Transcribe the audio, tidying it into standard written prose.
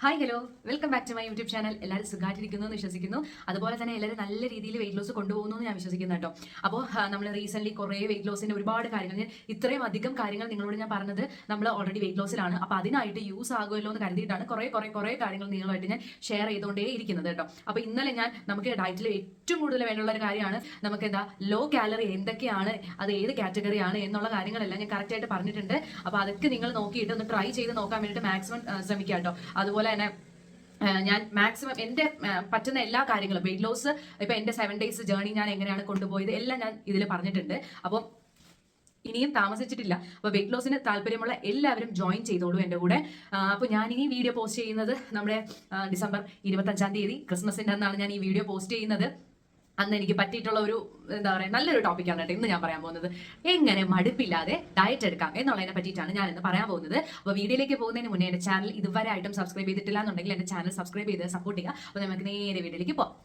Hi hello welcome back to my YouTube channel. എല്ലാവരും സുഖമായിട്ടിരിക്കുന്നു എന്ന് വിശ്വസിക്കുന്നു. അതുപോലെ തന്നെ എല്ലാവരും നല്ല രീതിയിൽ വെയിറ്റ് ലോസ് കൊണ്ടുപോകുന്നു എന്ന് ഞാൻ വിശ്വസിക്കുന്നു കേട്ടോ. അപ്പോൾ നമ്മൾ റീസെന്റ് കുറേ വെയിറ്റ് ലോസിന്റെ ഒരുപാട് കാര്യങ്ങൾ ഇത്രയും അധികം കാര്യങ്ങൾ നിങ്ങളോട് ഞാൻ പറഞ്ഞത് നമ്മൾ ഓൾറെഡി വെയിറ്റ് ലോസിലാണ്. അപ്പോൾ അതിനായിട്ട് യൂസ് ആകുമല്ലോ എന്ന് കരുതിയിട്ടാണ് കുറേ കാര്യങ്ങൾ നിങ്ങളുമായിട്ട് ഞാൻ ഷെയർ ചെയ്തുകൊണ്ടേ ഇരിക്കുന്നത് കേട്ടോ. അപ്പോൾ ഇന്നലെ നമുക്ക് ഡയറ്റിൽ ഏറ്റവും കൂടുതൽ വേണ്ടുള്ള ഒരു കാര്യമാണ് നമുക്ക് ലോ കാലറി എന്തൊക്കെയാണ്, അത് ഏത് കാറ്റഗറിയാണ് എന്നുള്ള കാര്യങ്ങളെല്ലാം ഞാൻ കറക്റ്റായിട്ട് പറഞ്ഞിട്ടുണ്ട്. അപ്പോൾ അതൊക്കെ നിങ്ങൾ നോക്കിയിട്ട് ഒന്ന് ട്രൈ ചെയ്ത് നോക്കാൻ വേണ്ടിയിട്ട് മാക്സിമം ശ്രമിക്കുക കേട്ടോ. അതുപോലെ തന്നെ ഞാൻ മാക്സിമം എൻ്റെ പറ്റുന്ന എല്ലാ കാര്യങ്ങളും വെയിറ്റ് ലോസ് ഇപ്പൊ എൻ്റെ 7 days ജേർണി ഞാൻ എങ്ങനെയാണ് കൊണ്ടുപോയത് എല്ലാം ഞാൻ ഇതിൽ പറഞ്ഞിട്ടുണ്ട്. അപ്പം ഇനിയും താമസിച്ചിട്ടില്ല. അപ്പോൾ വെയിറ്റ് ലോസിന് താല്പര്യമുള്ള എല്ലാവരും ജോയിൻ ചെയ്തോളൂ എൻ്റെ കൂടെ. അപ്പോൾ ഞാൻ ഈ വീഡിയോ പോസ്റ്റ് ചെയ്യുന്നത് നമ്മുടെ ഡിസംബർ 25-ാം തീയതി ക്രിസ്മസിൻ്റെ അന്നാണ് ഞാൻ ഈ വീഡിയോ പോസ്റ്റ് ചെയ്യുന്നത്. അന്ന് എനിക്ക് പറ്റിയിട്ടുള്ള ഒരു നല്ലൊരു ടോപ്പിക്കാണ് കേട്ടോ ഇന്ന് ഞാൻ പറയാൻ പോകുന്നത്. എങ്ങനെ മടുപ്പില്ലാതെ ഡയറ്റ് എടുക്കാം എന്നുള്ളതിനെ പറ്റിയിട്ടാണ് ഞാൻ ഇന്ന് പറയാൻ പോകുന്നത്. അപ്പോൾ വീഡിയോയിലേക്ക് പോകുന്നതിന് മുന്നേ എൻ്റെ ചാനൽ ഇതുവരെ ആയിട്ടും സബ്സ്ക്രൈബ് ചെയ്തിട്ടില്ല എന്നുണ്ടെങ്കിൽ എൻ്റെ ചാനൽ സബ്സ്ക്രൈബ് ചെയ്ത് സപ്പോർട്ട് ചെയ്യുക. അപ്പോൾ നമുക്ക് നേരെ വീഡിയോയിലേക്ക് പോകാം.